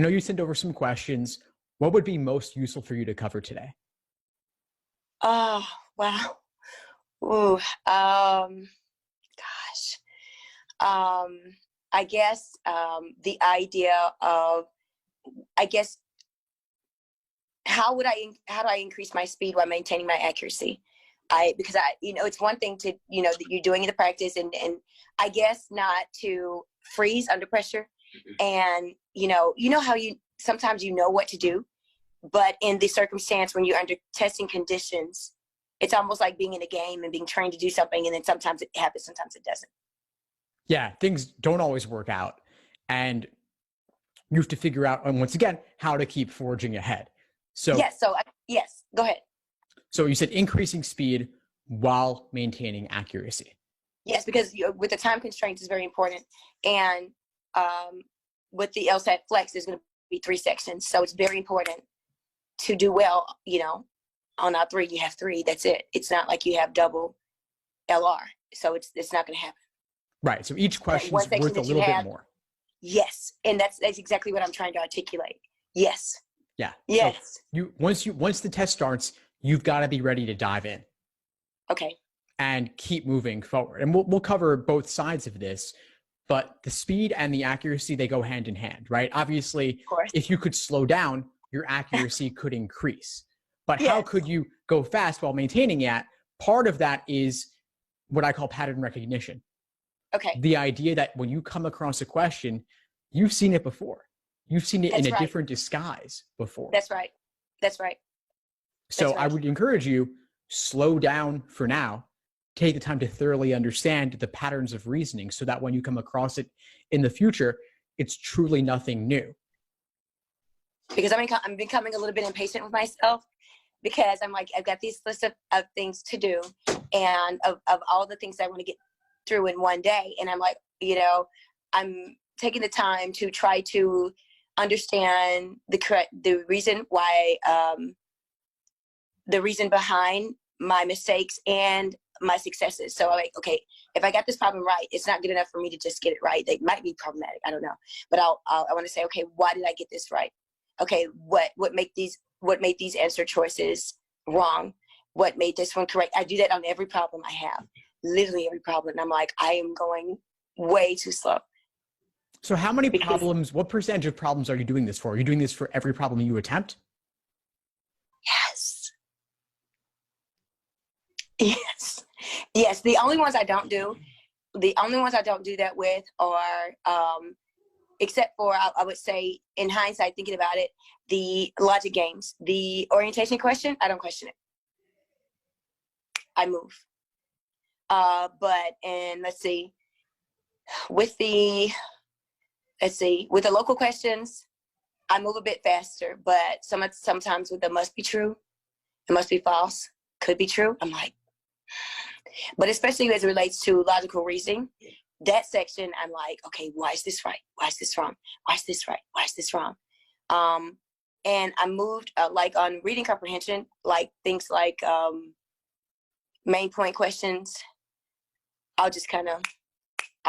know you sent over some questions. What would be most useful for you to cover today? Oh, wow. Ooh, I guess the idea of, I guess, how do I increase my speed while maintaining my accuracy? Because it's one thing to, that you're doing in the practice and I guess not to freeze under pressure. And, how sometimes you know what to do, but in the circumstance when you're under testing conditions, it's almost like being in a game and being trained to do something. And then sometimes it happens, sometimes it doesn't. Yeah, things don't always work out. And you have to figure out, and once again, how to keep forging ahead. So yes, go ahead. So you said increasing speed while maintaining accuracy. Yes, because with the time constraints is very important. And with the LSAT Flex, there's going to be 3 sections. So it's very important to do well, on our 3, you have 3, that's it. It's not like you have double LR. So it's not going to happen. Right. So each question's worth a little bit more. Yes. And that's exactly what I'm trying to articulate. Yes. Yeah. Yes. So once the test starts, you've got to be ready to dive in. Okay. And keep moving forward. And we'll cover both sides of this, but the speed and the accuracy, they go hand in hand, right? Obviously, if you could slow down, your accuracy could increase. But how could you go fast while maintaining it? Part of that is what I call pattern recognition. Okay. The idea that when you come across a question, you've seen it before. You've seen it in a different disguise before. That's right. That's right. So I would encourage you, slow down for now. Take the time to thoroughly understand the patterns of reasoning so that when you come across it in the future, it's truly nothing new. Because I'm becoming a little bit impatient with myself because I'm like, I've got these list of things to do and of all the things I want to get through in one day. And I'm like, I'm taking the time to try to understand the reason why, the reason behind my mistakes and my successes. So I'm like, okay, if I got this problem right, it's not good enough for me to just get it right. They might be problematic. I don't know. But I want to say, okay, why did I get this right? Okay, what made these answer choices wrong? What made this one correct? I do that on every problem I have, literally every problem. And I'm like, I am going way too slow. So how many problems, what percentage of problems are you doing this for? Are you doing this for every problem you attempt? Yes. Yes. Yes. The only ones I don't do that with are, except for, I would say in hindsight, thinking about it, the logic games, the orientation question, I don't question it. I move. Let's see, with the local questions, I move a bit faster, but sometimes with the must be true, it must be false, could be true, I'm like, but especially as it relates to logical reasoning, that section, I'm like, okay, why is this right? Why is this wrong? Why is this right? Why is this wrong? And I moved like on reading comprehension, like things like main point questions, I'll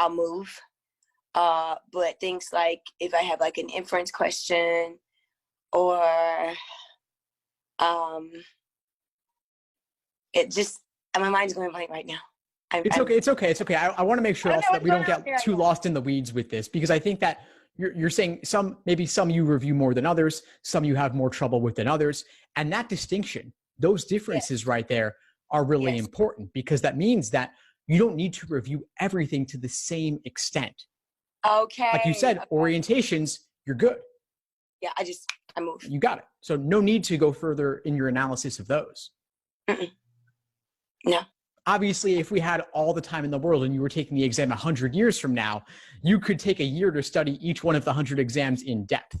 move. But things like if I have like an inference question or it just, my mind's going blank right now. It's okay. I want to make sure also that we don't get too lost in the weeds with this, because I think that you're saying maybe some you review more than others, some you have more trouble with than others. And that distinction, those differences right there are really important, because that means that you don't need to review everything to the same extent. Okay. Like you said, orientations, you're good. Yeah, I move. You got it. So no need to go further in your analysis of those. No. Obviously, if we had all the time in the world and you were taking the exam 100 years from now, you could take a year to study each one of the 100 exams in depth.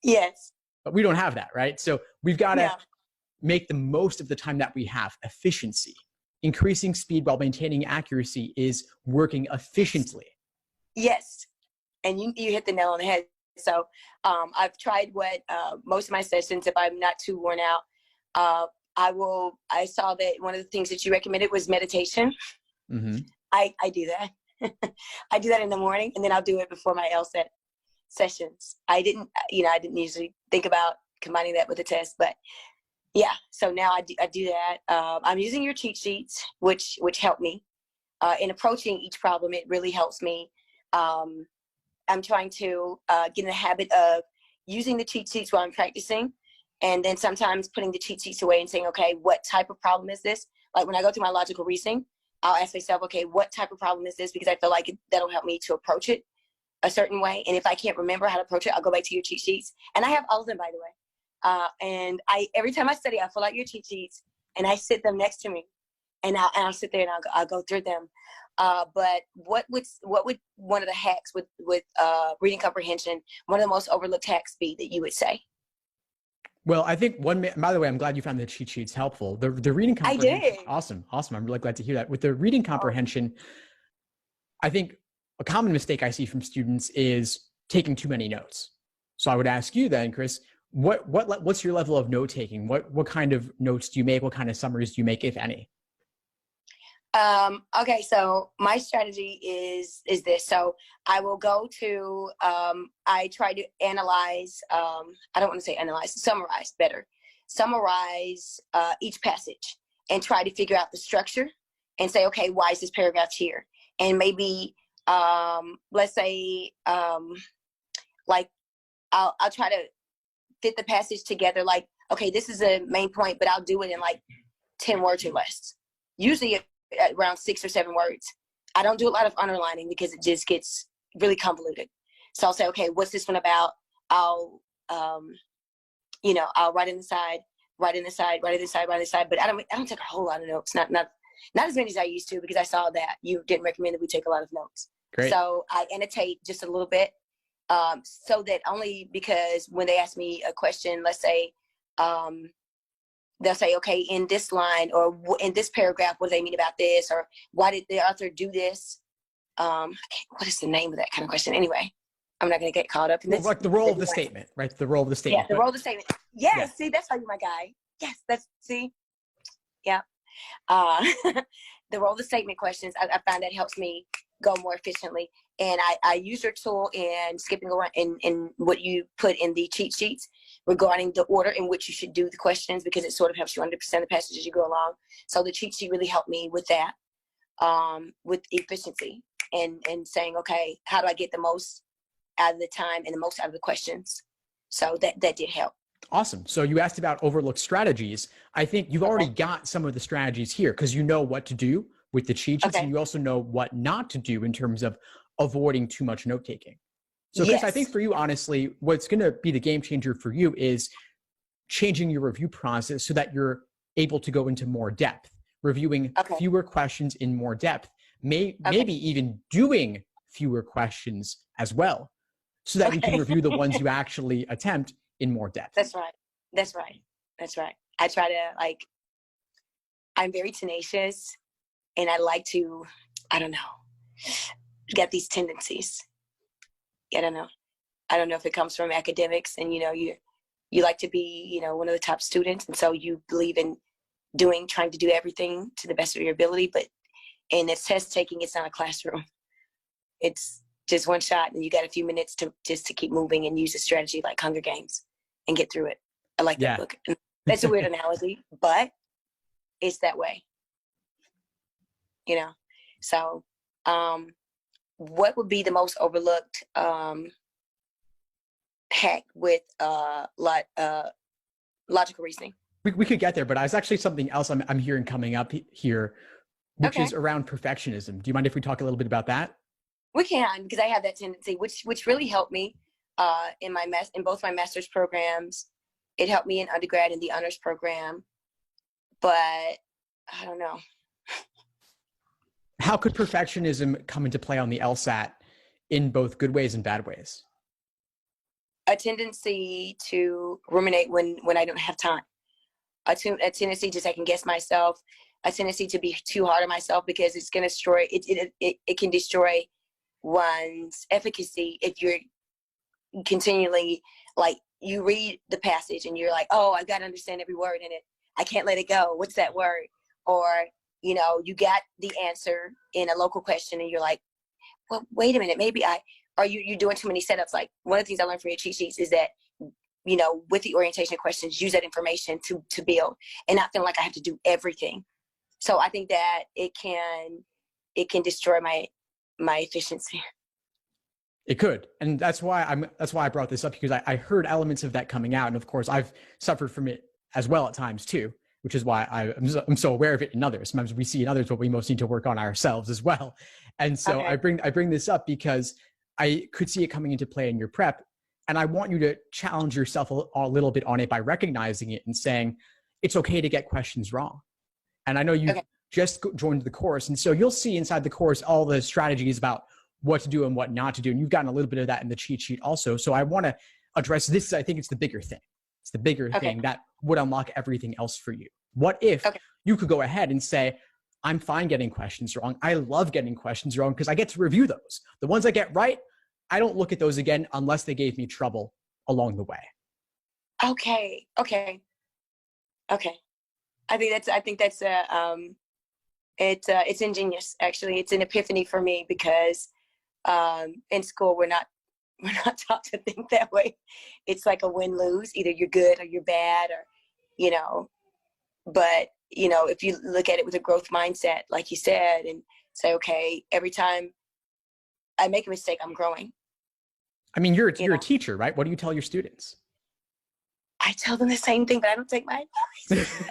Yes. But we don't have that, right? So we've got to make the most of the time that we have. Efficiency. Increasing speed while maintaining accuracy is working efficiently. Yes. And you hit the nail on the head. So I've tried what most of my sessions, if I'm not too worn out, I saw that one of the things that you recommended was meditation. Mm-hmm. I do that. I do that in the morning, and then I'll do it before my LSAT. sessions. I didn't usually think about combining that with a test, but yeah. So now I do that. I'm using your cheat sheets, which help me in approaching each problem. It really helps me. I'm trying to get in the habit of using the cheat sheets while I'm practicing, and then sometimes putting the cheat sheets away and saying, okay, what type of problem is this? Like when I go through my logical reasoning, I'll ask myself, okay, what type of problem is this? Because I feel like that'll help me to approach it a certain way. And if I can't remember how to approach it, I'll go back to your cheat sheets. And I have all of them, by the way. And every time I study, I fill out your cheat sheets and I sit them next to me, and I'll sit there and I'll go through them. But what would one of the hacks with reading comprehension, one of the most overlooked hacks be that you would say? Well, I think by the way, I'm glad you found the cheat sheets helpful. The reading comprehension. I did. Awesome. I'm really glad to hear that. With the reading comprehension, I think a common mistake I see from students is taking too many notes. So I would ask you then, Chris, what's your level of note taking? What kind of notes do you make? What kind of summaries do you make, if any? Okay, so my strategy is this. So I will go to, I try to analyze, I don't want to say analyze, summarize each passage and try to figure out the structure and say, okay, why is this paragraph here? And maybe, let's say, like I'll try to fit the passage together. Like, okay, this is a main point, but I'll do it in like 10 words or less. Usually around 6 or 7 words. I don't do a lot of underlining because it just gets really convoluted. So I'll say, okay, what's this one about? I'll write in the side, but I don't take a whole lot of notes. Not as many as I used to, because I saw that you didn't recommend that we take a lot of notes. Great. So I annotate just a little bit, so that only because when they ask me a question, let's say, they'll say, okay, in this line or in this paragraph, what do they mean about this? Or why did the author do this? What is the name of that kind of question? Anyway, I'm not going to get caught up in this. Like the role of the statement, right? The role of the statement. Yeah, the role of the statement. Yes, yeah. See, that's why you're my guy. Yes, yeah. The role of the statement questions, I find that helps me go more efficiently. And I use your tool in skipping around in what you put in the cheat sheets regarding the order in which you should do the questions, because it sort of helps you understand the passage as you go along. So the cheat sheet really helped me with that, with efficiency and saying, okay, how do I get the most out of the time and the most out of the questions? So that did help. Awesome. So you asked about overlooked strategies. I think you've already got some of the strategies here, because you know what to do with the cheat sheets, and you also know what not to do in terms of avoiding too much note taking. So Chris, I think for you, honestly, what's going to be the game changer for you is changing your review process so that you're able to go into more depth, reviewing fewer questions in more depth, maybe even doing fewer questions as well, so that you can review the ones you actually attempt in more depth. That's right. I try to, I'm very tenacious, and I like to, get these tendencies. I don't know if it comes from academics, and you like to be one of the top students, and so you believe in trying to do everything to the best of your ability. But in this test taking, it's not a classroom. It's just one shot, and you got a few minutes to keep moving and use a strategy like Hunger Games and get through it. I like that book. That's a weird analogy, but it's that way. So what would be the most overlooked hack with logical reasoning? We could get there, but it's actually something else I'm hearing coming up here, which is around perfectionism. Do you mind if we talk a little bit about that? We can, because I have that tendency, which really helped me in both my master's programs. It helped me in undergrad in the honors program, but I don't know. How could perfectionism come into play on the LSAT in both good ways and bad ways? A tendency to ruminate when I don't have time. A tendency to second guess myself. A tendency to be too hard on myself, because it's going to destroy it can destroy one's efficacy if you're continually, you read the passage and you're like, oh, I got to understand every word in it. I can't let it go. What's that word? Or you got the answer in a local question and you're like, well, wait a minute, maybe are you doing too many setups? Like one of the things I learned from your cheat sheets is that, you know, with the orientation questions, use that information to build and not feel like I have to do everything. So I think that it can destroy my efficiency. It could. And that's why I brought this up, because I heard elements of that coming out. And of course I've suffered from it as well at times too, which is why I'm so aware of it in others. Sometimes we see in others what we most need to work on ourselves as well. And so okay. I bring this up because I could see it coming into play in your prep. And I want you to challenge yourself a little bit on it by recognizing it and saying, it's okay to get questions wrong. And I know you just joined the course. And so you'll see inside the course all the strategies about what to do and what not to do. And you've gotten a little bit of that in the cheat sheet also. So I want to address this. I think it's the bigger thing. It's the bigger thing that would unlock everything else for you. What if you could go ahead and say, I'm fine getting questions wrong. I love getting questions wrong because I get to review those. The ones I get right, I don't look at those again unless they gave me trouble along the way. Okay. I think that's it's ingenious. Actually, it's an epiphany for me because in school we're not taught to think that way. It's like a win-lose. Either you're good or you're bad, or you know. But you know, if you look at it with a growth mindset, like you said, and say, okay, every time I make a mistake, I'm growing. I mean, you're a teacher, right? What do you tell your students? I tell them the same thing, but I don't take my advice.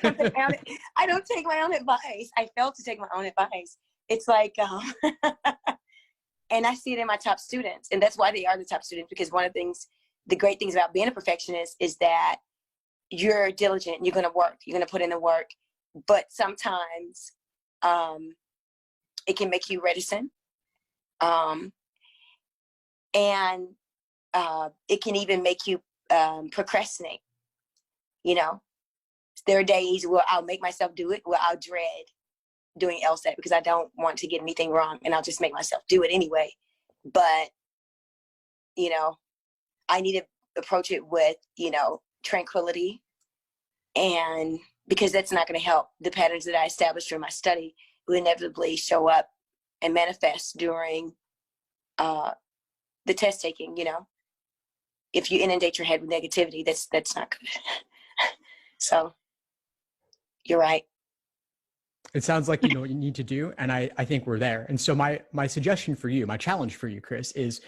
I don't take my own advice. I fail to take my own advice. It's like, and I see it in my top students, and that's why they are the top students, because one of the great things about being a perfectionist is that you're diligent, you're going to work, you're going to put in the work, but sometimes it can make you reticent. And it can even make you procrastinate. You know, there are days where I'll make myself do it, where I'll dread doing LSAT because I don't want to get anything wrong, and I'll just make myself do it anyway. But, you know, I need to approach it with, you know, tranquility, and because that's not going to help. The patterns that I established during my study will inevitably show up and manifest during the test taking. You know, if you inundate your head with negativity, that's not good. So you're right. It sounds like you know what you need to do, and I think we're there. And so my suggestion for you, my challenge for you, Chris, is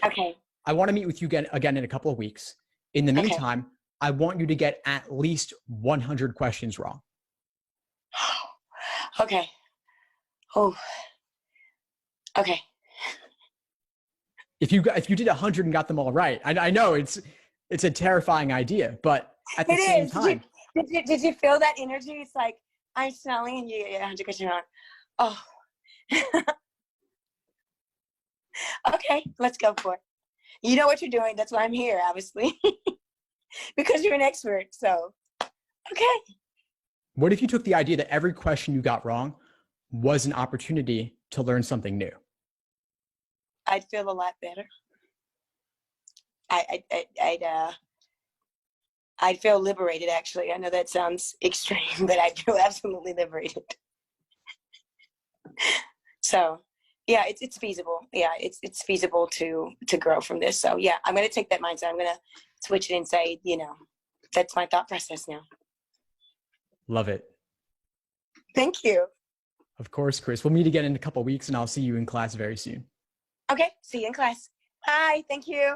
I want to meet with you again in a couple of weeks. In the meantime, I want you to get at least 100 questions wrong. Okay. Oh. Okay. If you did 100 and got them all right, I know it's a terrifying idea, but at the same time. Did you feel that energy? It's like, I'm smelling and you get 100 questions wrong. Oh. Okay, let's go for it. You know what you're doing. That's why I'm here, obviously. Because you're an expert, so, okay. What if you took the idea that every question you got wrong was an opportunity to learn something new? I'd feel a lot better. I'd feel liberated, actually. I know that sounds extreme, but I'd feel absolutely liberated. So, yeah, it's feasible. Yeah, it's feasible to grow from this. So, yeah, I'm going to take that mindset. I'm going to switch it and say, you know, that's my thought process now. Love it. Thank you. Of course, Chris. We'll meet again in a couple of weeks, and I'll see you in class very soon. Okay, see you in class. Bye. Thank you.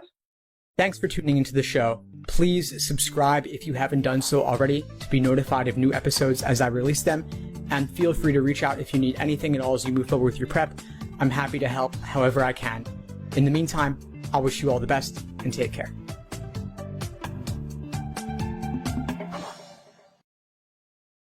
Thanks for tuning into the show. Please subscribe if you haven't done so already to be notified of new episodes as I release them. And feel free to reach out if you need anything at all as you move forward with your prep. I'm happy to help however I can. In the meantime, I'll wish you all the best and take care.